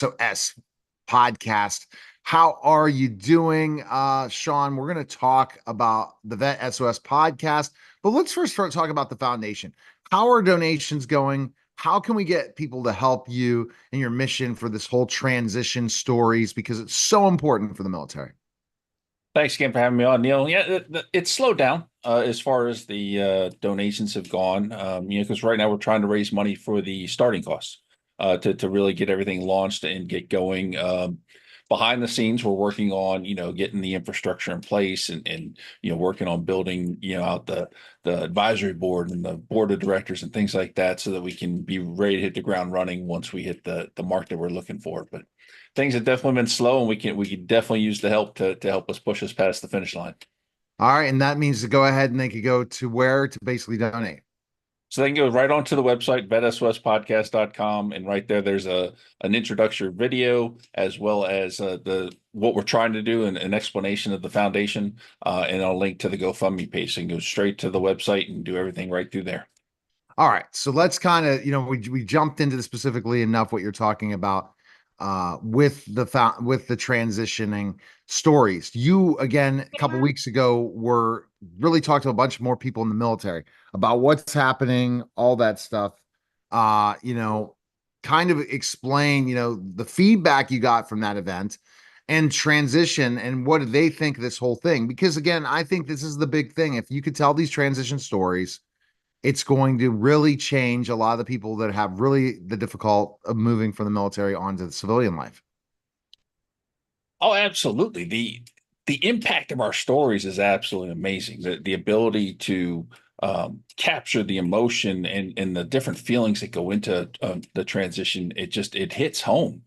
SOS podcast. How are you doing, Sean? We're going to talk about the Vet SOS podcast, but let's first start talking about the foundation. How are donations going? How can we get people to help you in your mission for this whole transition stories? Because it's so important for the military. Thanks again for having me on, Neil. Yeah, it's slowed down as far as the donations have gone. Because right now we're trying to raise money for the starting costs to really get everything launched and get going. Behind the scenes, we're working on getting the infrastructure in place and working on building out the advisory board and the board of directors and things like that, so that we can be ready to hit the ground running once we hit the mark that we're looking for. But things have definitely been slow, and we can definitely use the help to help us push us past the finish line. All right. And that means to go ahead and they could go to where to basically donate. So they can go right onto the website, vetsospodcast.com, and right there's an introductory video, as well as the what we're trying to do and an explanation of the foundation, and I'll link to the GoFundMe page. So you can go straight to the website and do everything right through there. All right. So let's kind of, we jumped into the specifically enough what you're talking about with the transitioning stories. You again a couple weeks ago were really talked to a bunch more people in the military about what's happening, all that stuff. Kind of explain, the feedback you got from that event and transition and what do they think of this whole thing? Because again, I think this is the big thing. If you could tell these transition stories, it's going to really change a lot of the people that have really the difficult of moving from the military onto the civilian life. Oh, absolutely. The impact of our stories is absolutely amazing. The ability to capture the emotion and the different feelings that go into the transition, it hits home,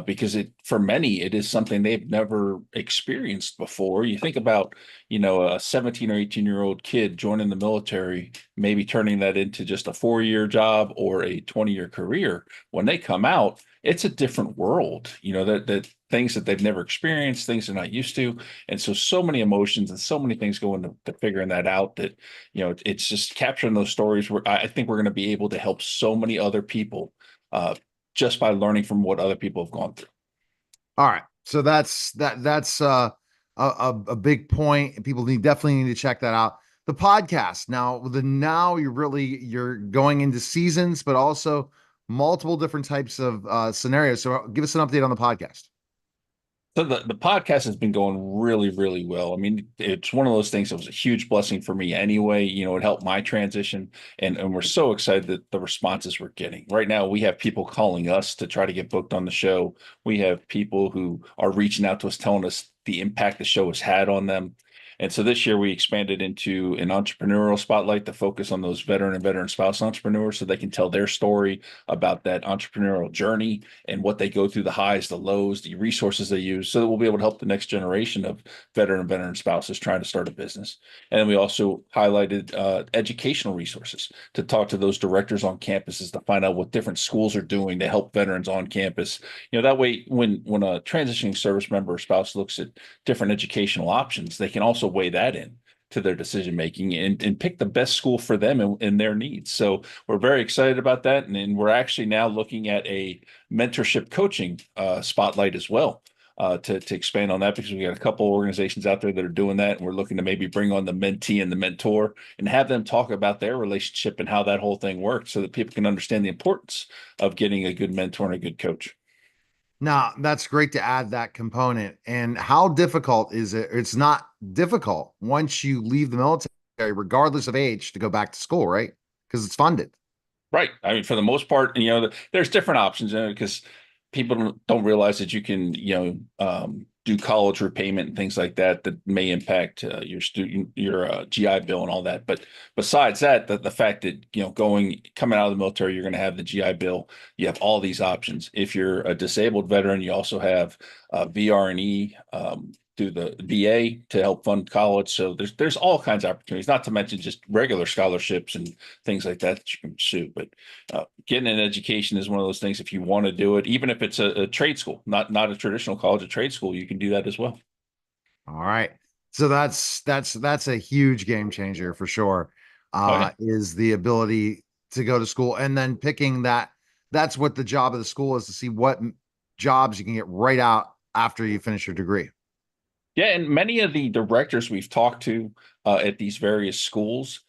because it for many it is something they've never experienced before. You think about a 17 or 18-year-old kid joining the military, maybe turning that into just a 4-year job or a 20-year career. When they come out, it's a different world. That things that they've never experienced, things they're not used to, and so many emotions and so many things go into figuring that out. That it's just capturing those stories where I think we're going to be able to help so many other people, just by learning from what other people have gone through. All right. So that's a big point, and people definitely need to check that out. The podcast now you're going into seasons, but also multiple different types of scenarios. So give us an update on the podcast. So the podcast has been going really, really well. I mean, it's one of those things that was a huge blessing for me anyway. It helped my transition, and we're so excited that the responses we're getting. Right now, we have people calling us to try to get booked on the show. We have people who are reaching out to us, telling us the impact the show has had on them. And so this year we expanded into an entrepreneurial spotlight to focus on those veteran and veteran spouse entrepreneurs, so they can tell their story about that entrepreneurial journey and what they go through, the highs, the lows, the resources they use, so that we'll be able to help the next generation of veteran and veteran spouses trying to start a business. And then we also highlighted educational resources to talk to those directors on campuses to find out what different schools are doing to help veterans on campus. That way, when a transitioning service member or spouse looks at different educational options, they can also weigh that in to their decision making and pick the best school for them and their needs. So we're very excited about that. And we're actually now looking at a mentorship coaching spotlight as well, to expand on that, because we got a couple organizations out there that are doing that. And we're looking to maybe bring on the mentee and the mentor and have them talk about their relationship and how that whole thing works, so that people can understand the importance of getting a good mentor and a good coach. Now, that's great to add that component. And how difficult is it? It's not difficult once you leave the military, regardless of age, to go back to school, right? Because it's funded. Right. I mean, for the most part, there's different options, because people don't realize that you can, do college repayment and things like that that may impact your GI Bill and all that. But besides that, the fact that coming out of the military, you're going to have the GI Bill. You have all these options. If you're a disabled veteran, you also have VR&E, through the VA to help fund college. So there's all kinds of opportunities, not to mention just regular scholarships and things like that you can pursue. But getting an education is one of those things. If you want to do it, even if it's a trade school, not a traditional college, a trade school, you can do that as well. All right. So that's a huge game changer for sure. Oh yeah. Is the ability to go to school and then picking that. That's what the job of the school is, to see what jobs you can get right out after you finish your degree. Yeah, and many of the directors we've talked to at these various schools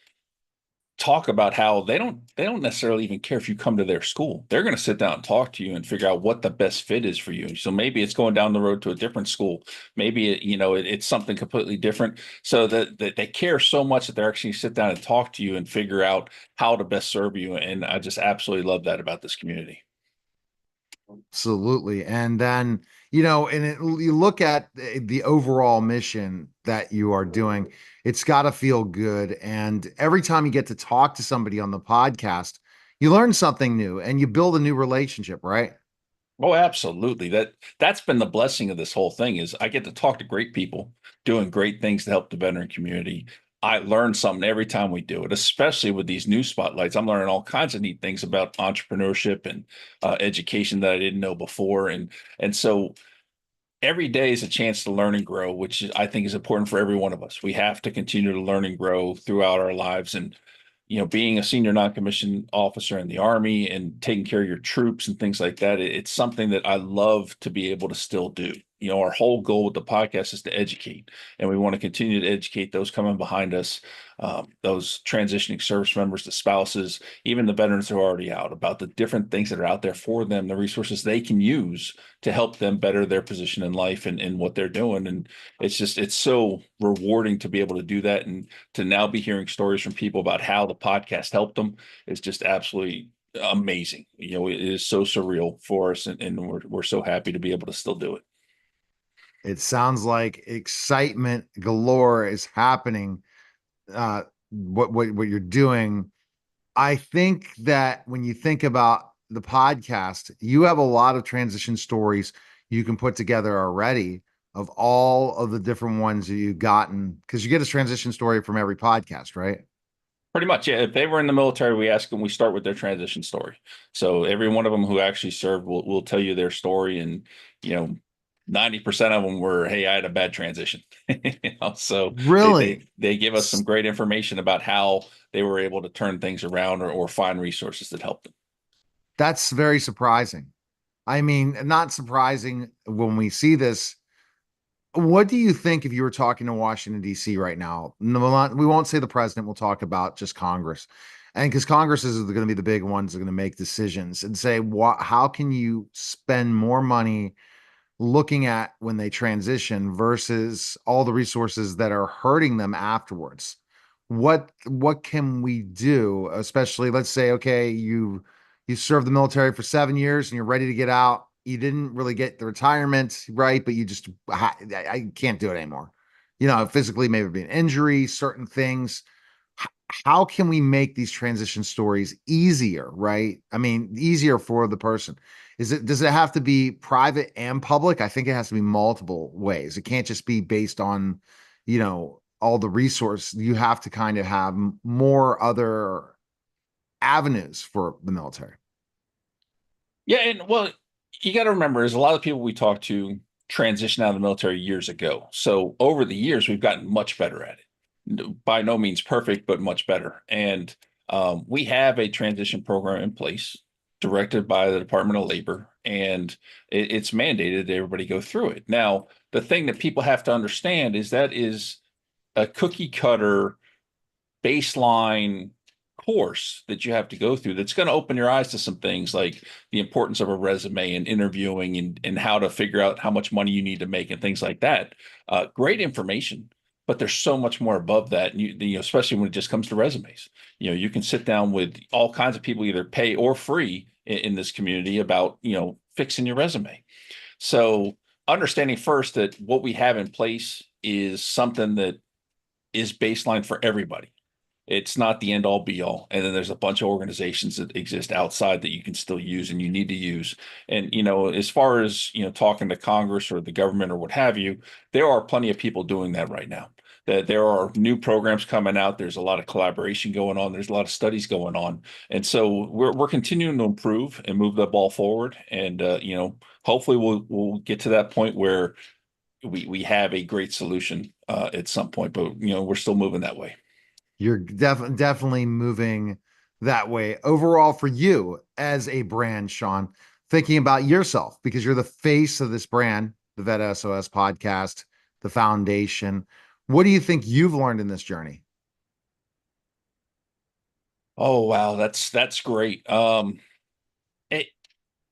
talk about how they don't necessarily even care if you come to their school. They're going to sit down and talk to you and figure out what the best fit is for you. So maybe it's going down the road to a different school. Maybe it's something completely different. So that they care so much that they're actually sit down and talk to you and figure out how to best serve you. And I just absolutely love that about this community. Absolutely. And then, you look at the overall mission that you are doing, it's got to feel good. And every time you get to talk to somebody on the podcast, you learn something new and you build a new relationship, right? Oh, absolutely. That's been the blessing of this whole thing is I get to talk to great people doing great things to help the veteran community. I learn something every time we do it, especially with these new spotlights. I'm learning all kinds of neat things about entrepreneurship and education that I didn't know before, and so every day is a chance to learn and grow, which I think is important for every one of us. We have to continue to learn and grow throughout our lives. And, being a senior non-commissioned officer in the Army and taking care of your troops and things like that, it's something that I love to be able to still do. Our whole goal with the podcast is to educate, and we want to continue to educate those coming behind us, those transitioning service members, the spouses, even the veterans who are already out about the different things that are out there for them, the resources they can use to help them better their position in life and what they're doing. And it's so rewarding to be able to do that. And to now be hearing stories from people about how the podcast helped them is just absolutely amazing. It is so surreal for us, and we're so happy to be able to still do it. It sounds like excitement galore is happening. What you're doing. I think that when you think about the podcast, you have a lot of transition stories you can put together already of all of the different ones that you've gotten because you get a transition story from every podcast, right? Pretty much, yeah. If they were in the military, we ask them, we start with their transition story. So every one of them who actually served will tell you their story. And, you know, 90% of them were, hey, I had a bad transition. So they, Really? they they give us some great information about how they were able to turn things around or find resources that helped them. That's very surprising. I mean, not surprising when we see this. What do you think if you were talking to Washington, D.C. right now? No, we won't say the president, we'll talk about just Congress. And because Congress is going to be the big ones that are going to make decisions and say, how can you spend more money looking at when they transition versus all the resources that are hurting them afterwards? What can we do? Especially, let's say, okay, you served the military for 7 years and you're ready to get out. You didn't really get the retirement right, but you just I can't do it anymore. Physically, maybe be an injury, certain things. How can we make these transition stories easier, right? I mean, easier for the person. Does it have to be private and public? I think it has to be multiple ways. It can't just be based on, all the resource. You have to kind of have more other avenues for the military. Yeah, and well, you got to remember, there's a lot of people we talk to transition out of the military years ago. So over the years, we've gotten much better at it. By no means perfect, but much better. And we have a transition program in place directed by the Department of Labor, and it's mandated that everybody go through it. Now, the thing that people have to understand is that is a cookie cutter baseline course that you have to go through that's going to open your eyes to some things like the importance of a resume and interviewing and how to figure out how much money you need to make and things like that. Great information, but there's so much more above that. And especially when it just comes to resumes, you can sit down with all kinds of people, either pay or free in this community about, fixing your resume. So understanding first that what we have in place is something that is baseline for everybody. It's not the end all be all. And then there's a bunch of organizations that exist outside that you can still use and you need to use. And, as far as, talking to Congress or the government or what have you, there are plenty of people doing that right now. That there are new programs coming out. There's a lot of collaboration going on. There's a lot of studies going on. And so we're continuing to improve and move the ball forward. And, hopefully we'll get to that point where we have a great solution at some point, but, we're still moving that way. You're definitely moving that way. Overall, for you as a brand, Sean, thinking about yourself because you're the face of this brand, the Vet SOS podcast, the foundation. What do you think you've learned in this journey? Oh wow, that's great. It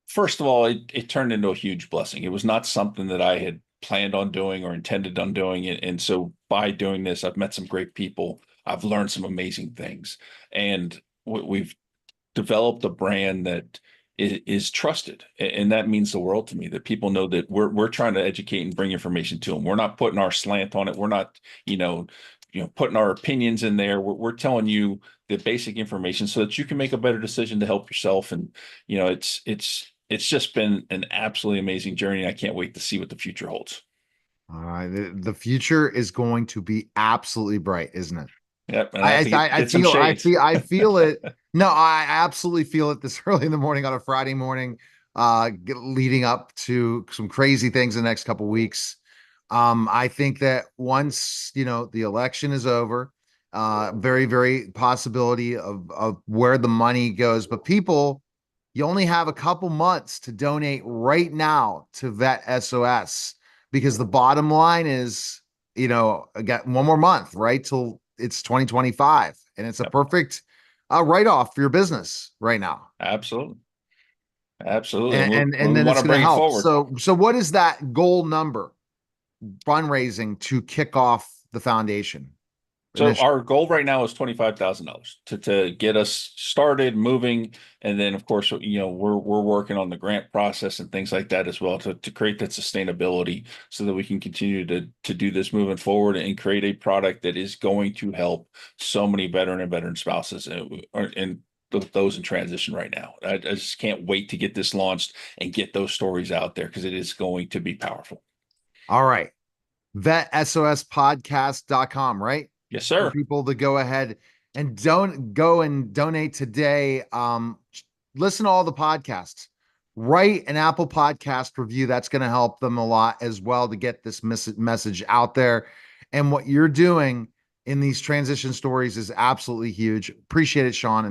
first of all, it turned into a huge blessing. It was not something that I had planned on doing or intended on doing it. And so by doing this, I've met some great people. I've learned some amazing things, and we've developed a brand that is trusted, and that means the world to me. That people know that we're trying to educate and bring information to them. We're not putting our slant on it. We're not, putting our opinions in there. We're telling you the basic information so that you can make a better decision to help yourself. And it's just been an absolutely amazing journey. I can't wait to see what the future holds. All right. The future is going to be absolutely bright, isn't it? Yep, and I have to I get some feel shades. I feel it. No, I absolutely feel it this early in the morning on a Friday morning, leading up to some crazy things in the next couple weeks. I think that once the election is over, very very possibility of where the money goes. But people, you only have a couple months to donate right now to Vet SOS because the bottom line is, I got one more month, right? Till it's 2025. And it's a Yep, perfect write-off for your business right now. absolutely, absolutely, and And we and we then want it's to going to bring it help. forward. So what is that goal number fundraising to kick off the foundation So initiative? our goal right now is $25,000 to get us started moving, and then of course we're working on the grant process and things like that as well to create that sustainability so that we can continue to do this moving forward and create a product that is going to help so many veteran and veteran spouses and those in transition right now. I just can't wait to get this launched and get those stories out there because it is going to be powerful. All right. VetSOSpodcast.com, right? Yes, For sir. people to go ahead and don't go and donate today. Listen to all the podcasts. Write an Apple Podcast review. That's going to help them a lot as well to get this message out there. And what you're doing in these transition stories is absolutely huge. Appreciate it, Sean. And